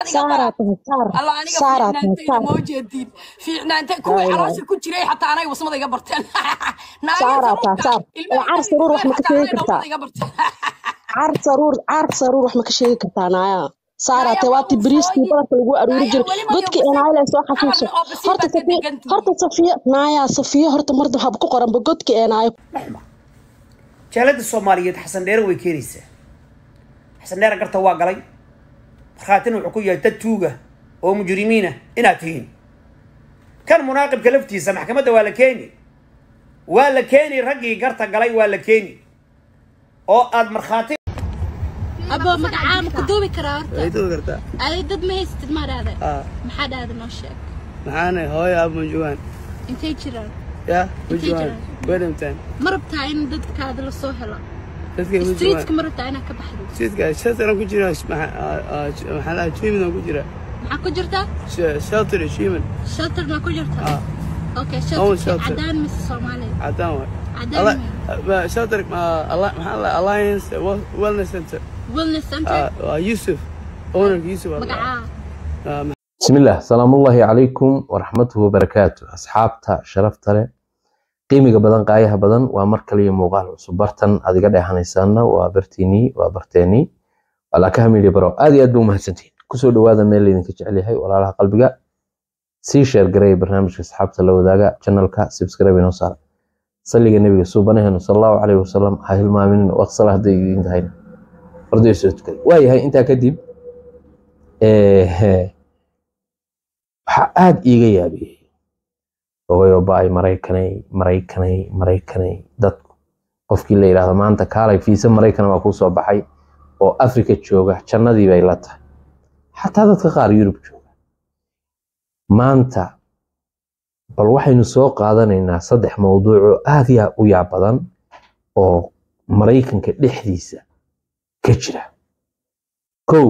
سارة تهسار الله أنا سارة في عنانتين تهسار موجودين في عنانتين لا كوي إله عراسي كنت جري حتى أنا وصمد يقبرتين ناقص سارة روحك تهسار عار المهم سرور كوي وح ما حتى كشيء أنا كرتا وصمد يقبرتين عار سرور وح ما كشيء كرتا نايا سارة نايا تواتي وأبو بريستي صوي بلد لجو أروري نايا جري ولي ما قدك يوبسين أنا على سوا عمر حسوسة أوبسين هرت باكد صفية جنتي هرت صفية نايا صفية هرت مرد حبكو قرن بقدك أنا نحما جالد الصومالية حسن دير ويكيريسة حسن دير قرطة واقلي خاتن وحكوية تتوغة ومجرمين إناتين كان مناقب كلفتي سمح كمدة ولا كيني رقي قرطة قلي ولا كيني أو أد مرخاتي أبو مقعام كدوبي كرارتا أي تو كرتا أي ضد ما يستد ما هذا محد هذا نوشك معانا هوي أبو مجوان انتي جيران يا انتي مجوان جيران وين امتان مربتا عين ضد كهذا الصوهلة تذكر ستريتك مجوان مربتا عينها كبحرو تذكر شاطر أنا كجرا محلها شيمن أنا كجرا معك كجرتا شاطر شيمن شاطر ما كجرتا أوكي هو شاطر شاطر. عدان مس الصومالي عداوة عدان الله شاطر الله محل ألاينس ويلنس سنتر ويلنس سنتر يوسف أونر يوسف مقعام بسم الله سلام الله عليكم ورحمته وبركاته أصحابتا شرفتا له قيمة بدن قايها بدن ومركلي موقال سبرتن هذه قد هنيسانا وبرتيني ولا كهمي برو هذه أدو مهسنتين كسو دوادا ميلي إنك جعليها ولا لها قلبك سي شير قري برنامج أصحابتا لو ذاقا channelka سبسكرايب نوصار صلي النبي صوبانه صلى الله عليه وسلم هاي المؤمنين وأقصى هدي انتهينا رضي يسوتك واي هاي انت كدب waxaa aad iiga yaabiyey ogayo baay maraykanay dadku qofkii la yiraahdo maanta kaalay fiisa maraykan waa ku soo baxay oo Afrika jooga jannadii bay la tahay xataa dadka qaar Yurub jooga maanta bal waxaynu soo qaadanaynaa saddex mowduuc oo aad u yaab badan oo maraykanka dhexdiisa ka jira kow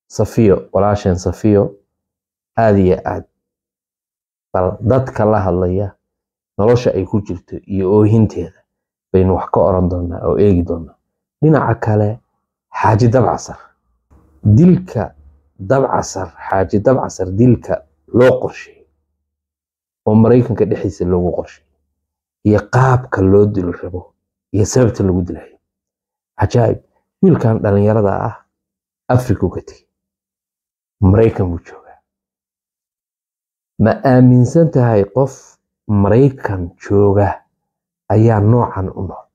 Safiyo walaasheen Safiyo aad iyo aad bal dadka la hadlaya nolosha ay ku jirto iyo oohinteeda baynu wax ka oran doonaa oo eegi doonaa dhinaca kale xaaji dabcasar dilka loo qorsheeyay oo maraykanka dhexdiisa loogu qorsheeyay iyo qaabka loo dil rabo iyo sababta lagu dilayo ajaayib wiilkan dhalinyarada ah Afrika ka tagay maraykan buu joogaa ma aaminsan tahay qof maraykan jooga ayaa noocan u nool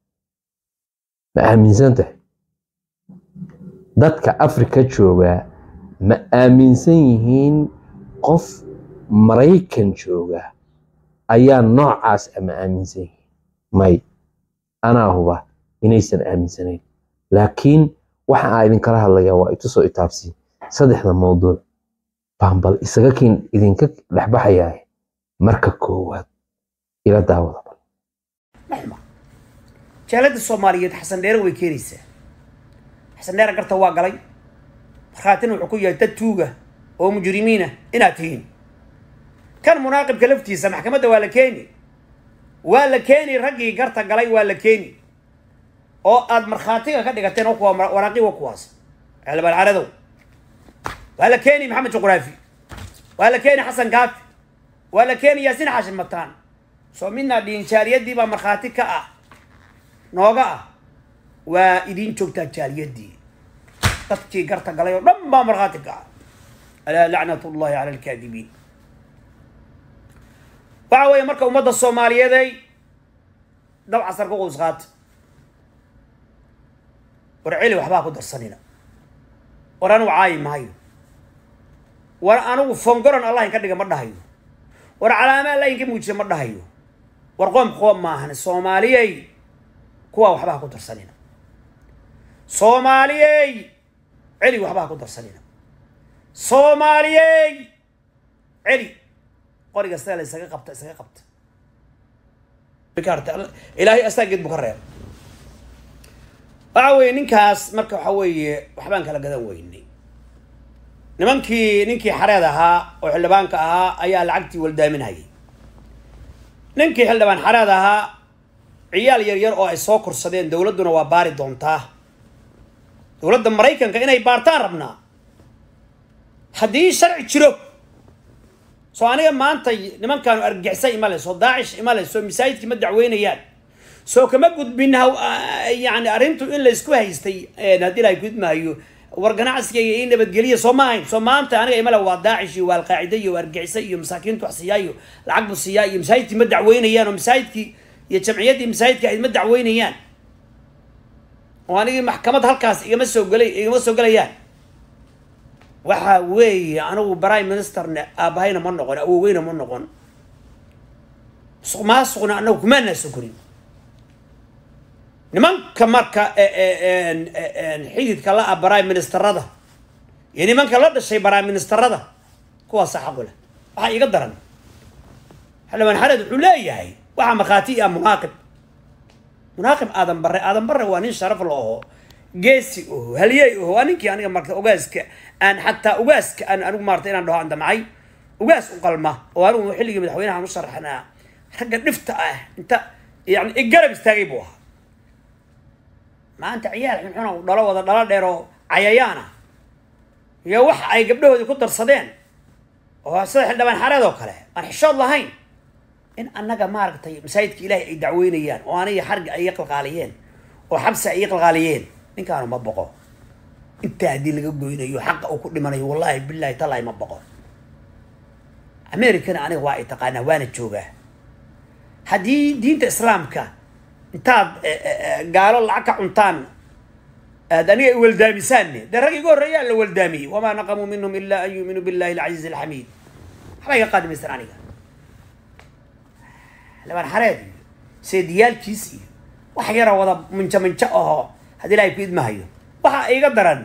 ma aaminsan tahay dadka Afrika jooga ma aaminsan yihiin qof maraykan jooga ayaa noocaas ama aaminsan yihiin may anaa huba inaysan aaminsanayn laakiin waxa aan idin kala hadlayaa waa itusoo itaabsi saddexda mowduuc bal isaga kiin idinka dhaxbaxayaa marka koowaad ila daawada bal نحما جالد الصومالية حسن دير ويكيريسة حسن دير قرطة واقلي خاتن وحكوية تتوغة ومجرمين إناتين كان مناقب كلفتي سمح كمدة ولا كيني رقي قرطة قلي ولا كيني أو أد مرخاتي كده قتين وراقي وكواس على بالعرضو ولا كيني محمد جغرافي ولا كيني حسن كافي ولا كيني ياسين حاشم مطان سو منا دين شاريات دي بمرخاتي كأ نوغا وإدين شوكتا شاريات دي تطكي قرطة قليو لما مرخاتي كأ ألا لعنة الله على الكاذبين وعوية مركة ومدى الصومالية دي دو عصر قوز غات ورعيلي وحباكو درسانينا ورانو عايم هايو ورانو فنقرن الله يكدق مدهايو ورعلامة الله يكي موجه مدهايو ورقوم ماهن الصوماليي كوا وحباكو درسانينا صوماليي علي وحباكو درسانينا صوماليي علي قرية استاذ إساقي قبت بكارت إلهي أستاقد بكرر waxaweye ninkaas marka waxaweye waxbaan kala gadan weynay ninkii xareed ahaa oo xildhibaanka ahaa ayaa lacagtii waldaaminayay ninkii xildhibaan xareed ahaa ciyaal yar oo ay soo korsadeen dawladuna waa baari doontaa dawladda maraykanka inay baartaan rabnaa haddii sharci jiro soo aniga maanta nimankaanu argixisay ima leh soo daacish ima leh soo masaajidkii ma dacweynayaan soo kama gudbin yani arrintu in la isku haystay haddii la gudmaayo war ganacsiga iyo nabadgeliya soo ma ahayn soo maanta aniga ima leh waa daacish iyo waa alqaacida iyo argixisay iyo masaakiintu wax siiyaayo lacag bu siiyaa iyo masaajidkii ma dacweynayaan oo masaajidkii iyo jamciyaddii masaajidka ay ma dacweynayaan oo anigii maxkamad halkaas igama soo galayaan waxa weeye anigu prime ministerna aabahayna ma noqon awoweyna ma noqon suqmaasuqna anagu kumaana sokorin nimanka marka xididka la prime ministerada iyo nimanka la dhashay prime ministerada kuwaas xaqu leh waxa iga daran xildhibaan xareed wuxuu leeyahay waxa markhaati ah munaaqib aadan barre waa nin sharaf loo geesi oo haliyay oo aninkii aniga marka ogaaska aan xataa ogaaska aan anigu maartay inaan dhaho aan damcay ogaas u qalma oo anigu xilligii madaxweynaha u sharaxnaa ragga dhifta ah inta yani igarab istaagay buu ahaa maanta ciyaal xunxuna u dhalo wada dhalo dheer oo cayayaana iyo wax ay gabdhahoodii ku darsadeen oo sida xildhibaan xareed oo kale aan xishood lahayn in annaga maaragtay masaajidka ilaahay ay dacweynayaan oo aniga xarga ay qalqaaliyeen oo xabsi ay qalqaaliyeen ninkaanu ma boqo inta haddii laga goynayo xaqa uu ku dhimanayo wallaahi billaahi tallaahi ma boqo americana aniga waa ay taqaanaa waana joogaa haddii diinta islaamka intaad gaalo lacag ka cuntaan aad aniga ay waldaamisaanne dee rag iga horreeyaa la waldaamiyey wamaa naqamuu minhum ilaa an yuuminuu billahi alcasiizi alxamiid waxba iga qaadimaysan aniga xildhibaan xareed iyo seediyaalkiis iyo wax yaroo wada manjo ahoo haddii ilaahay ku idmahayo waxa iga daran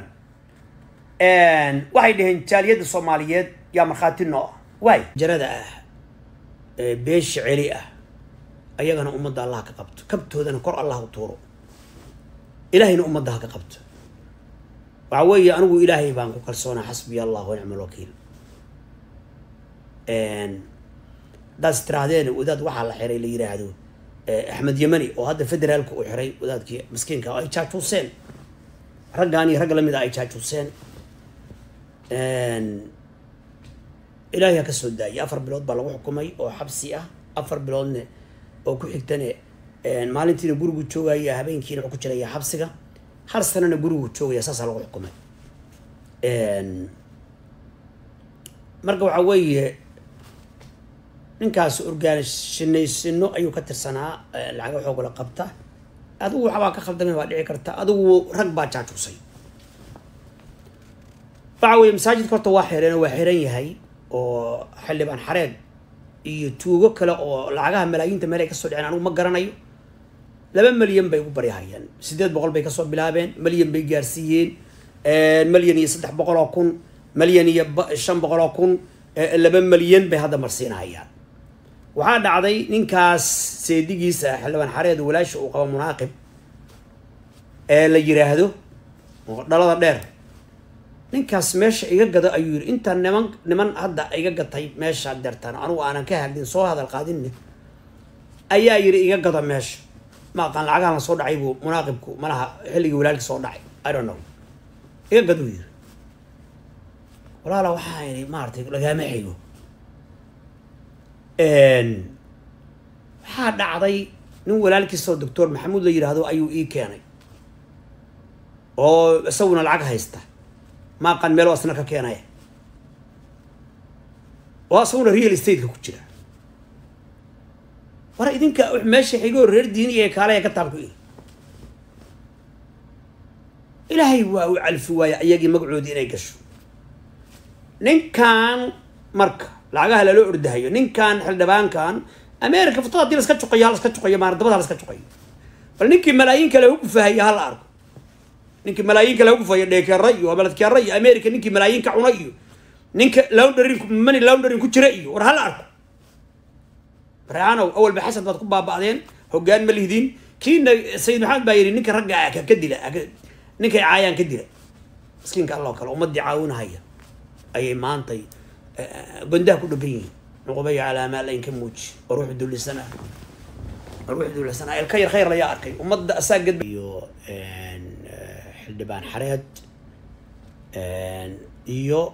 waxay dhaheen jaaliyadda soomaaliyeed yaa markhaati noo ah waay jarada ah beesha celi ah ayagana ummadda allah ka qabto kabtoodana kor allah u tuuro ilaahayna ummadda ha ka qabto waxa weeye anigu ilaahay baan ku kalsoonaa xasbiya allah wa nicma alwakiil haddaas tiraahdeen wadaad waxaa la xiray la yiraahdo axmed yamani oo hadda federaalka uu xiray wadaadkii miskiinka oo ay jaajuuseen raggaan iyo rag lamid ah ay jaajuuseen ilaahay ha ka soo daayay 4 bilood baa lagu xukumay oo xabsi ah 4 biloodna oo ku xigtane maalintiina gurigu joogaya habeenkiina wuxuu ku jiraya xabsiga hal sanana gurigu joogaya saasaa lagu xukumay marka waxa weeye ninkaas organisationnaysiino ayuu ka tirsanaa lacaga xoog la qabta adigu waxbaa ka khaldamay waa dhici karta adigu rag baa jaajusay waxa weeye masaajidka horta waa xiran yahay oo xildhibaan xareed iyo tuugo kale oo lacagaha malaayiinta meel ay kasoo dhiceen anigu ma garanayo 2 milyan bay ugu baryahayaan 800 bay kasoo bilaabeen milyan bay gaarsiiyeen milyan iyo 300 kun milyan iyo 500 kun 2 milyan bay hadda marsiinayaan waxaa dhacday ninkaas seedigiisa xildhibaan xareed walaasha uu qabo munaaqib la yiraahdo oo dhalada dheer ninkaas meesha iga gado ayuu yiri inta niman hadda iga gatay meesha dartan anigu aanan ka hadlin soo hadal qaadin ayaa yiri iga gado meesha ma aqaan lacagaha la soo dhacay buu munaaqibku malaha xilligii walaalka soo dhacay I don't know iga gado yiri walaala waxaa yiri maartay lagama xigo waxaa dhacday nin walaalkiisoo doctor maxamuud la yiraahdo ayuu ii keenay oo isaguna lacag haysta ما قان ميلو أصلا ككينايا وأصلا ريال استيت كوتشرا ورا إذن ماشي حيقول رير ديني كالا يكتب إيه إلهي وعلف ويجي مقعودين يكشف نين كان مركا لعجها لا لو أردهايو نين كان حلدبان كان أمريكا فطلت دي لسكت شقيا لسكت شقيا ما ردبها لسكت شقيا فنينك ملايين كلا وقف هي هالأرض نينك ملايين كلا وقف هي ديك الرأي وبلد كالرأي أمريكا نينك ملايين كعنايو نينك لوندرين من اللوندرين كتشرأيو ورا هالأرض برانو أول بحسب ما تقول بعدين هجان مليدين كين سيد محمد بايري نينك رجع كدلة نينك عايان كدلة مسكين كالله كلا ومدي عاون هاي أي مانتي قنده كله بين نقبي على ما لا يمكن موج أروح دول السنة الخير خير لا يأركي ومد أساقد يو حلدبان حريد يو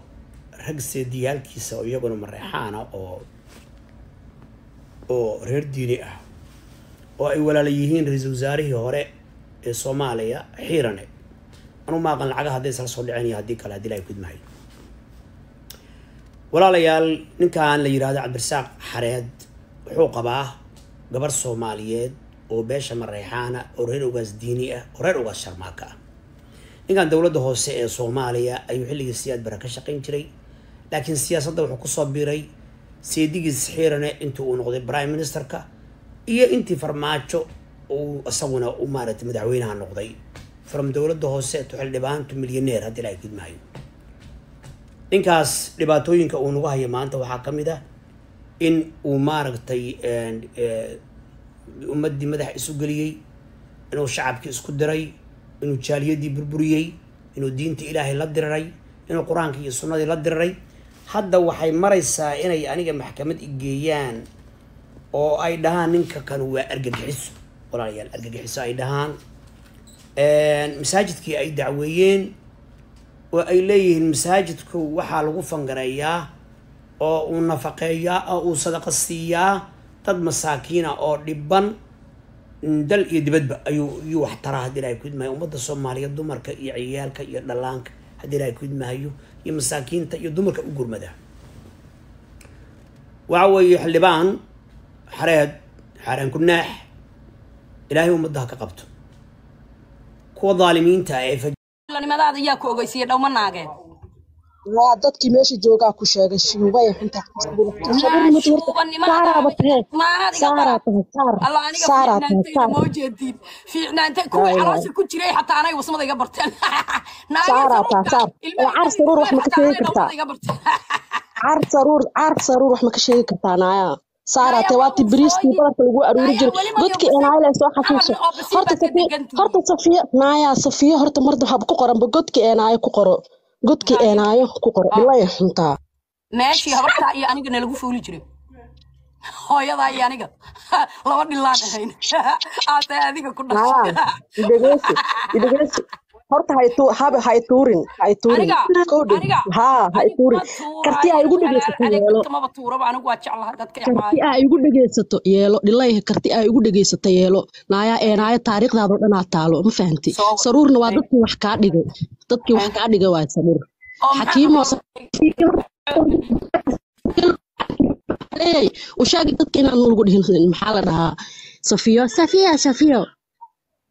rag seediyaalkiisa oo iyaguna mareexaana oo reer diini ah oo ay walaala yihiin ra-iisul wasaarihii hore ee Soomaaliya xiirane anu ma aqaan lacagaha hadday isla soo dhiceen iyo haddii kale haddii ay kudmahay walaalayaal ninkaan la yiraahdo Cabdirasaaq Xareed wuxuu qabaa gabar Soomaaliyeed oo beesha mareexaana oo reer ugaas diini ah oo reer ugaas sharmaaka ah ninkan dawladda hoose ee Soomaaliya ayuu xilligii siyaad bara ka shaqayn jiray laakiin siyaasadda wuxuu ku soo biiray seedigiis xiirane intii uu noqday prime ministerka iyo intii farmaajo uu asaguna u maaratay madaxweynaha noqday from dawladda hoose to xildhibaantu milyaneer haddii ay kidmaayo ninkaas dhibaatooyinka uu nagu hayo maanta waxaa ka mid ah in uu maaragtay ummadii madax isu geliyey inuu shacabkii isku diray inuu jaaliyadii burburiyey inuu diinta ilaahay la diriray inuu qur-aanka iyo sunnadii la diriray hadda waxay maraysaa inay aniga maxkamad igeeyaan oo ay dhahaan ninka kan waa argagixiso walaalayaal argagixiso ay dhahaan masaajidkii ay dacweeyeen oo ay leeyihiin masaajidku waxaa lagu fangareeyaa oo uu nafaqeeyaa oo uu sadaqa siiyaa dad masaakiina oo dhiban dal iyo dibadba ayuu wax taraa haddii ay ku idmaayo ummadda Soomaaliyeed dumarka iyo ciyaalka iyo dhalaanka haddii ay ku idmaayo iyo masaakiinta iyo dumarka u gurmada waxa weeye xildhibaan xareen ku naax ilaahay ummadda ka qabto kuwa dhaalimiinta ee nimadaada yaa ku ogeysiiyay dhawma naageen waa dadkii meesha joogaa ku sheegay shubay xunta fiicnaanta kuwii caloosha ku jiray xataa anay wasmada iga barteen caar saruur wax ma ka sheegi kartaa naaya saarate waati bariiskii badanka lagu aruuri jiray godkii eenayle soo xasuuso horta safiya naaya safiya horta marda hab ku qoran godkii eenayo ku qoro godkii eenayo ku qoro ilaa xuntaa meeshii habarta iyo aniga lagu fuuli jiray hooyada iyo aniga laba dhilaan ahayn aad adiga ku dhashay idageysi horta hay tuurin karti ay ugu dhageysato yeelo dhilay karti ay ugu dhageysato yeelo naaya eenaaya taariikhdaada dhanaa taalo ma fahanti saruurna waa dadkii wax kaa dhigay waa saruur xakiimo ushaagi dadka inaan lagu dhihin maxaa la dhahaa safiyo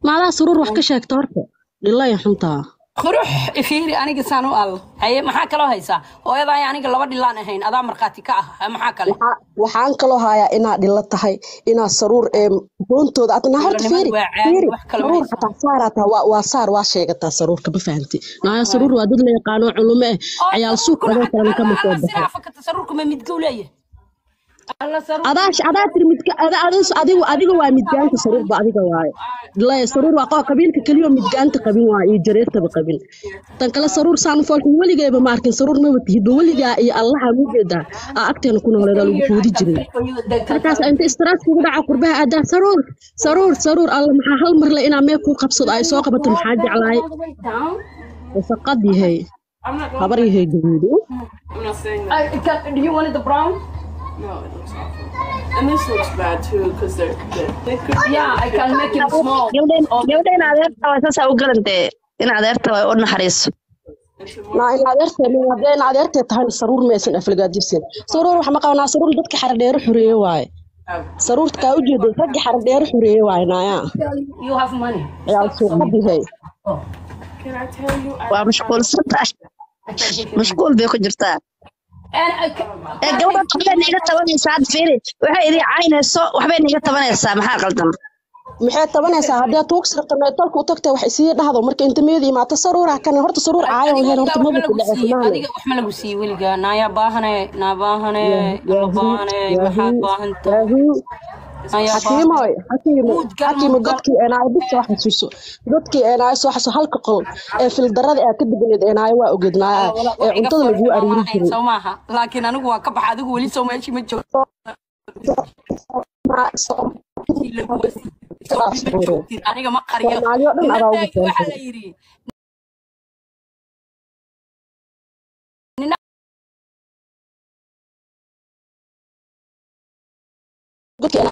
maadaa saruur wax ka sheegta horta dhilay xuntaa qurux ifiiri aniga saan u al haye maxaa kaloo haysaa hooyada ay aniga laba dhilaan ahayn adaa marqaati ka ah maxaa kale waxaan kaloo hayaa inaa dhila tahay inaa saruur ee doontooda adna horta fiiri saruur xataa saarata waa sheegataa saruurka ma fahanti naaya saruur waa dad la yaqaano culumo cayaal suuq adoo kale kama soo baxo saruurka ma midgow leeyahay adaa tiri midka adiga waa midgaanta saruur ba adiga waaye dilay saruur waa qof qabiilka kaliya midgaanta qabin waa iyo jareertaba qabin tan kale saruur saan fool waligeeba ma arkin saruur ma watid waliga iyo allaha mujeeda agteena ku nooleeda lagu foodi jiray markaas inta istiraas ugu dhaca qurbaha aada saruur alla maxaa hal mar la inaa mee ku qabsado ay soo qabato maxaa jeclaay wasaqad yahay habar yahay gaduudo do you want the brown? No, it looks awful. And this looks bad too because they could. Yeah, I can make it small. Gabadha adeerta waa saas u galantay in adeerta way u naxariiso. in adeerta tahay saruur meesan aflagaajibsan saruur wax ma qabanaa saruur dadka xar dheer xureeyay waay saruurta ka u jeedo rag xar dheer xureeyay waay naaya You have money. yaa soo qabihay Can I tell you? Waa mashquul bay ku jirtaa. gabadha waxbay niga tabanaysaa ad fiiri waxay idin caynayso waxbay niga tabanaysaa maxaa qaldan maxay tabanaysaa haddii tuugs rabto meelka u tagtay wax isii dhahdo marka inta meedi imaata saruura kan horta saruur caayo oo horta ma ku dhacay adiga wax ma lagu sii weliga naaya baahane waxa baahanta حكيم قدكي أنا بس واحد سوسو قدكي أنا سو حسو هالك قل في الدرجة أكيد بجد أنا وأوجدنا عندنا اللي جوا أريد سماها لكن أنا جوا كبح هذا هو اللي سوى شيء من جو أنا ما قرية godkii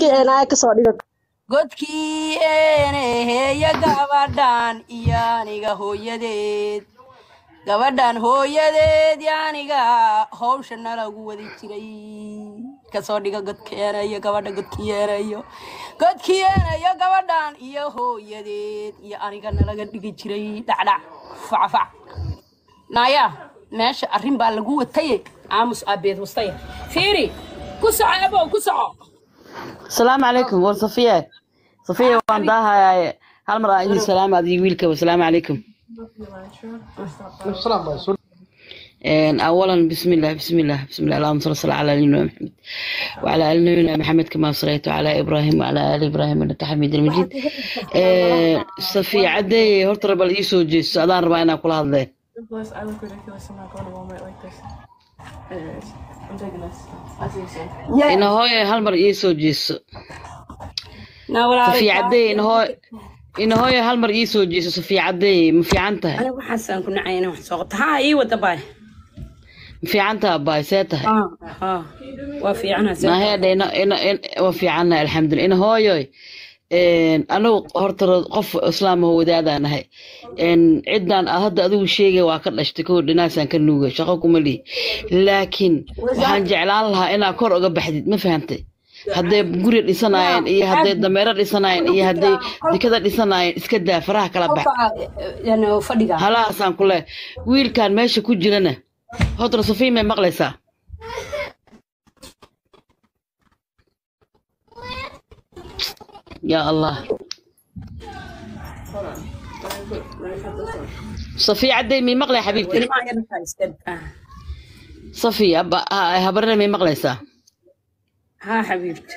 eenaa ka soo dhiga godkii eeneheeya gabadhan iyo aniga hooyadeed gabadhan hooyadeed yaaniga hawshana lagu wadi jiray kasoo dhiga godkeenayo gabadha godkeenayo gabadhan iyo hooyadeed iyo aniga nalaga dhigi jiray dhacdhac facfac naya meesha arrin baa lagu watay aamus abeed wastaya fiiri ku soco abow ku soco السلام عليكم وصفية صفية وعندها هالمرة عندي سلام هذه ويلك والسلام عليكم أولا بسم الله اللهم صل على نبينا محمد وعلى آل نبينا محمد كما صليت على إبراهيم وعلى آل إبراهيم إنك حميد مجيد صفية عدي هرتر باليسو جيس أدان ربعنا كل هذا I look ridiculous. I'm not going to Walmart like this. Anyways, I'm taking this. As you said. إنه هو هالمرة يسو جيس صفية عدي إنه هو هالمرة يسو جيس صفية عدي ما في عنتها أنا وحسن كنا عينا وحسوقت ها أيوة تباي في عنتها باي ساتها وفي عنها ما هي إنه وفي عنها الحمد لله إنه هو يوي أنا هرتر قف إسلام هو ده أنا هاي عدنا هذا أدو شيء واقع اشتكوا لناس كان نوجه شقكم لي لكن هنجعل لها أنا كور أجب حديد ما فهمتي هذا بقول الإنسان إيه هذا دمير الإنسان إيه هذا كذا الإنسان إسكده فرح كلا بح يعني فديها هلا أسان كله ويل كان ماشي كوجلنا هرتر صفي من مقلسة يا الله صفية عدي مي مقلة يا حبيبتي صفية هبرنا مي مقلة ها حبيبتي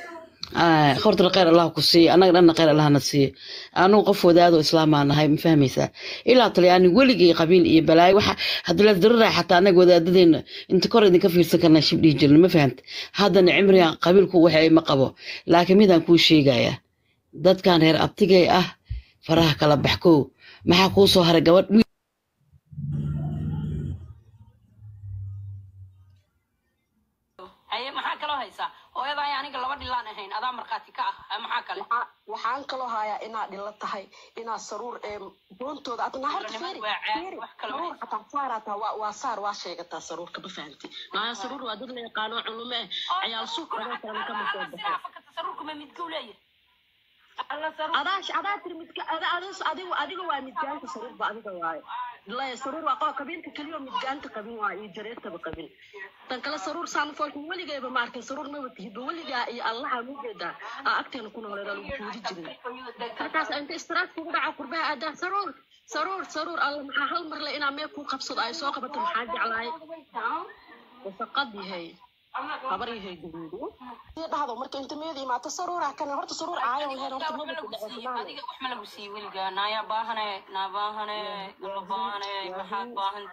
خورت الخير الله كسي أنا خير الله نسي أنا وقف وداد إسلام أنا هاي مفهميسا إلا طلع أنا ولقي قبيل إيه بلاي هذا لا ضرر حتى أنا ودادين أنت كورد كفي سكرنا شبلي جل ما فهمت هذا عمري قبيلكم وحي ما قبوا لكن ميدان كل شيء جاية dad kan reer abtigay ah faraha kala baxko maxaa ku soo haray gabadh ay maxaa kala haysaa hooyada ay aniga laba dhilaan ahayn adaa marqaati ka ah maxaa kale waxaan kaloo hayaa inaad dhilo tahay inaad saruur doontooda adna horta fiiri xataa saarata waa saar waa sheegataa saruurka ma fahanti maa saruur waa dad la yaqaano culume ciyaal suuq kale ka maqan saruurka ma mid kuleeyahay adaa tirmidka adiga waa midgaanta saruurba adiga waaye la saruur waa qoo qabiilka kaliya midgaanta qabin waa iyo jareertaba qabin tan kale saruur saan foolku weligeeba ma arkin saruur ma watihido weligaa iyo allaha muugeeda agteena ku nooleeda lagu fuudi jiray markaas inta istiraat kugu dhaca qurbaha aadaa saruur alla maxaa hal mar le inaa mee kuu qabsado ay soo qabato maxaa jeclaay wasaqad yahay خبر يهي جديدو هذا مركز أنت ميدي ما تصرورها كان هرت صرور عاية وهي هرت ما بتدعي هذه أحمل بسي ولقى نايا باهنة ناباهنة ناباهنة محل باهنة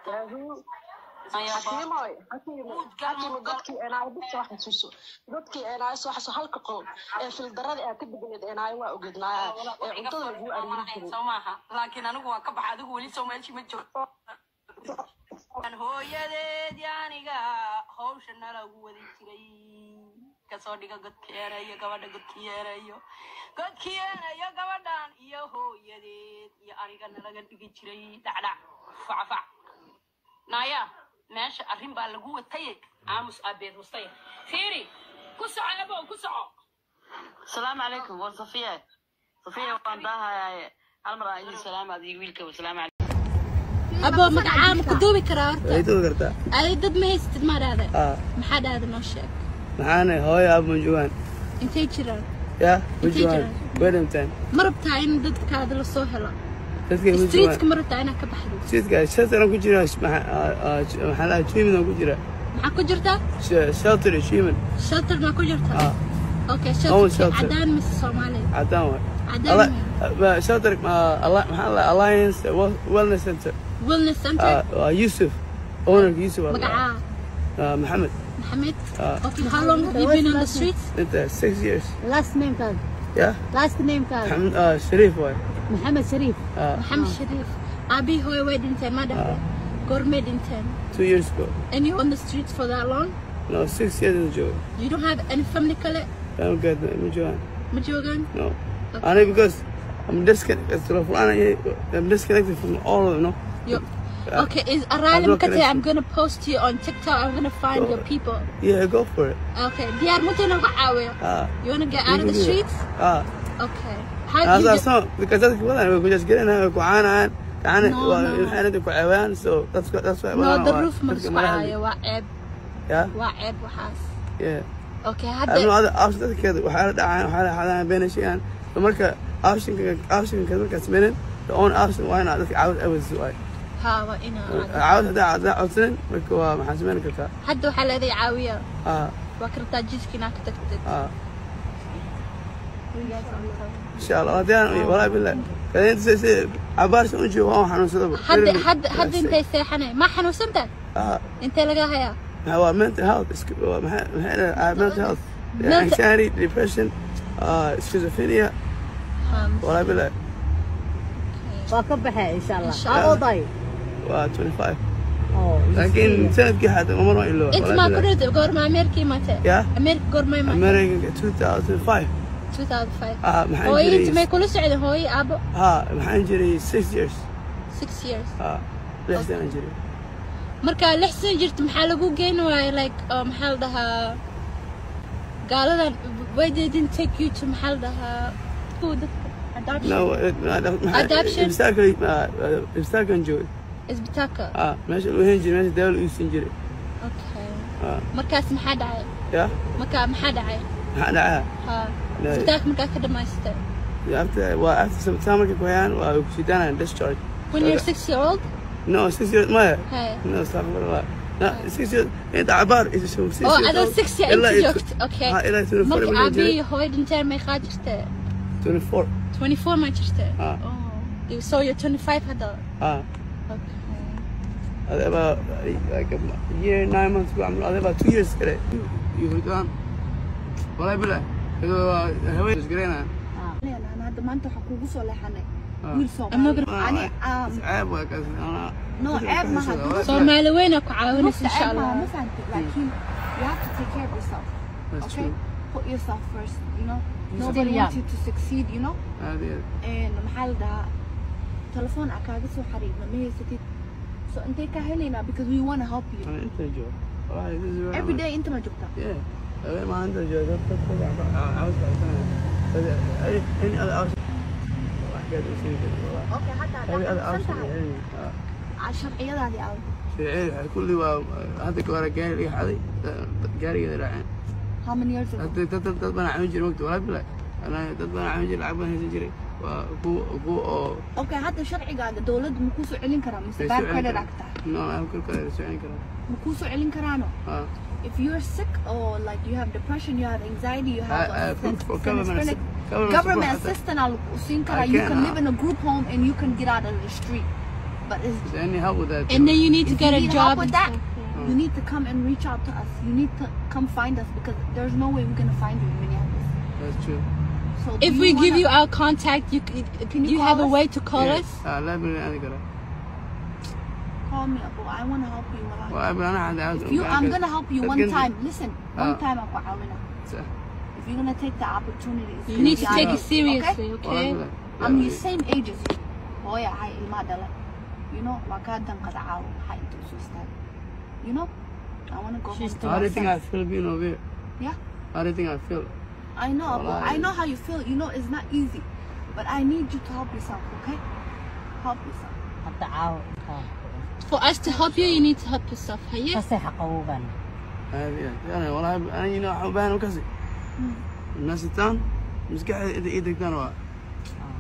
نايا باهنة حكيم قدكي أنا بس واحد سوسو قدكي أنا سو حسو حلقة قول في الدرجة أكيد بقول أنا وأوجدنا عطوا الجو أريد سماها لكن أنا هو كبح هذا هو اللي سوى شيء متجو أنا هو يدي يانيجا hawshana lagu wadi jiray kasoo dhiga godkeenayo gabadha godkeenayo gabadhan iyo hooyadeed iyo aniga nalaga dhigi jiray dhacdhac facfac naya meesha arrin baa lagu watay aamus abeed wastaya fiiri ku soco abow ku soco السلام عليكم وصفية وعندها هالمرة عندي سلام هذه ويلك والسلام عليكم أبو مقعام كدوبي كرار أيدو كرتا أي ضد ما يستد مار هذا محد هذا نوشك معانا هو يا أبو جوان انتي جيران يا أبو جوان وين مربتاين ضدك هذا الصوهلة ستريتك ستريتك مربتاين كبحري ستريتك شاطر أنا كجرا محلها شيمن أنا كجرا مع كجرتا شاطر شيمن شاطر ما كجرتا أوكي شاطر عدان مس الصومالي عدان شاطر الله Alliance Wellness Center يوسف owner يوسف مقعا محمد okay how long have you been on the streets 6 years last name card last name card محمد شريف محمد شريف محمد شريف أبي هو وين أنت ما ده Gourmet in 10. 2 years ago. And you're on the streets for that long? No, 6 years in jail. You don't have any family kale? I don't get that. Majogan? No. Only because I'm disconnected from all of them, no? Okay, is Aralim Kate, I'm gonna post you on TikTok, I'm gonna find your people. Yeah, go for it. Okay, Diyar Mutana Awe. You wanna get out of the streets? Okay. How do you that's not because that's what we just get in here so that's why No, the roof must wa'ab. Yeah? Wa'ab wahas. Yeah. Okay, hadda أنا أوصل كذا وحالة حالة بين شيئين فمركا أوصل كذا مركا سمين لون أوصل وين عادك عاود أول زواج ها وإنا عاود هذا أوصلين مركا محاسبين كذا حد وحالة ذي عاوية وكرتا جيسكي ناك تكتب إن شاء الله ديان ولا بالله كذا أنت عبارة أنجي وهو حنوسده حد أنت يسيحني ما حنوسنتك أنت لقاها هو mental health mental health anxiety depression schizophrenia ولا بالله وكبحة إن شاء الله أوضي 25 لكن سنة كحد ما مرة إلا أنت ما كنت قرما أمريكي متى؟ أمريكا قرما متى؟ أمريكا 2005 2005 هو أنت ما يقولوا سعيد هو أبو محنجري 6 years 6 years ليش أنجري marka 6 sano jirto maxaa lagu geyn waayay like maxaa la dhahaa gaaladan why they didn't take you to maxaa la dhahaa adoption isbitaalkan joogay isbitaalka meesha uu heen jiray meesha dawlad uu siin jiray okay markaas maxaa dhacay maxaa dhacay isbitaalka markaa ka dhamaystay after some time markay ku hayaan waa ku sidaan discharge when you're 6 years old No, 6 years ما no استغفر لا 6 years أنت عبار إيش شو 6 years أنا 6 years أنت جوكت أوكي إلى 24 ما أبي هوي دنتين ما يخاجرته 24 ما جرته so you're 25 هذا okay هذا about like a year 9 months بعمل هذا about 2 years كده يفرقان ولا بلا هذا هو إيش قرينا أنا هذا ما أنت حكوا وصل لحنا عيب وكذا أنا عيب ما هذا صومالي وينك وعاونك إن شاء الله ما فهمت لكن you have to take care of yourself okay put yourself first you know nobody wants you to succeed you know and محل ده تلفون أكاغي سو حريب ما هي ستي so أنت كهلينا because we want to help you أنت جو every day أنت ما جبتها yeah ما عندك جو عاوز أي اوكي حتى عشان عيال هذه او شيء كل هذا كوره جاري هذه جاري راعين how many years ago تتبع عن جري وقت ولا بلا انا تتبع عن جري لعبه هي جري وكو اوكي حتى شرعي قاعد دولد مكوسو علين كرام مستبار كده راكتا no I'm كل كده علين كرام مكوسو علين كرانو if you're sick or like you have depression you have anxiety you have government assistance you can live in a group home and you can get out of the street but is any help with that and then you need to get a job with that you need to come and reach out to us you need to come find us because there's no way we're going to find you in Minneapolis that's true so if we give you our contact you have a way to call us let me call me Abu I want to help you well I'm going to help you one time listen one time Abu Awina if you're going to take the opportunity you need to take it seriously okay I'm the same age as you boy I ilmadala you know wakadan qad aaw waxa inta soo istaag you know I want to go home how do you think I feel being over here yeah how do you think I feel I know I know how you feel you know it's not easy but I need you to help yourself okay help yourself for us to help you need to help yourself هي تصيح قوبا يعني والله انا ينو حبان وكسي الناس التان مسكح ايدك تان ما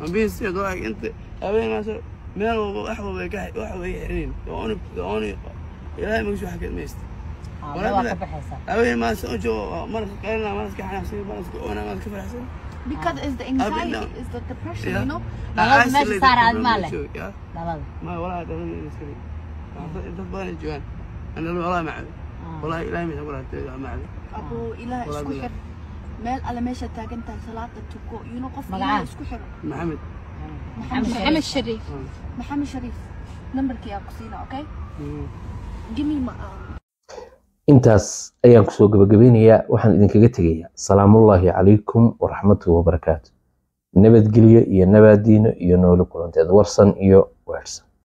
بيس يا انت ابين ناس مال وحو بكح وحو يحرين دوني الهي ما شو حكيت ميست ولا ابين ما سوجو مره قالنا ما مسكح نفسي ما مسكح وانا ما كيف احسن because it's the anxiety it's the depression you know ماشي صار على مالك ما ولا دوني مسكين انت تبغى جوان انا والله ما عندي والله إلهي من أقول هذا ما عندي أبو إلهي إسكحر مال على ماشى تاجنت صلاة التوكو ينو قف إلهي إسكحر محمد شريف محمد شريف numberkii aan ku siina okay give me my intaas ayaan kusoo gabagabeynayaa waxaan idinkaga tegayaa salaamullaahi calaykum waraxmatuhu wabarakaatu nabadgelyo iyo nabaadiino iyo noolo kulanteed warsan iyo weersan